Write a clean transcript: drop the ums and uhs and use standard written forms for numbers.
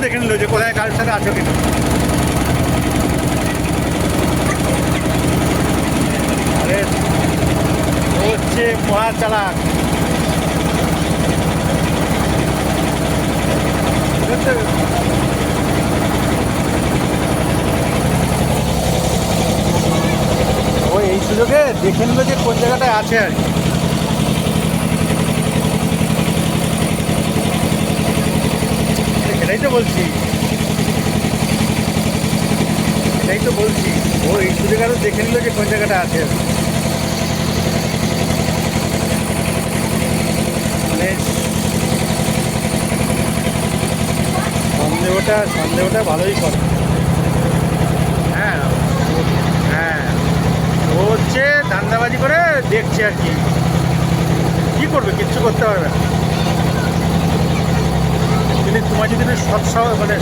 দেখে নিল যে কোথায় কারোর সাথে আছো কিনা। আরে ও হচ্ছে মহা চালাক। ও এই সুযোগে দেখে নিল যে কোন জায়গাটায় আছে আর কি। সেটাই তো বলছি, সেটাই তো বলছি, ও এই সুযোগে আরো দেখে নিল যে কোন জায়গাটা আছে। মানে সন্দেহটা ভালোই করে। হ্যাঁ হ্যাঁ, ও হচ্ছে ধান্দাবাজি করে দেখছে আর কি। কী করবে, কিচ্ছু করতে পারবে না। কিন্তু তোমার যদি সৎ মানে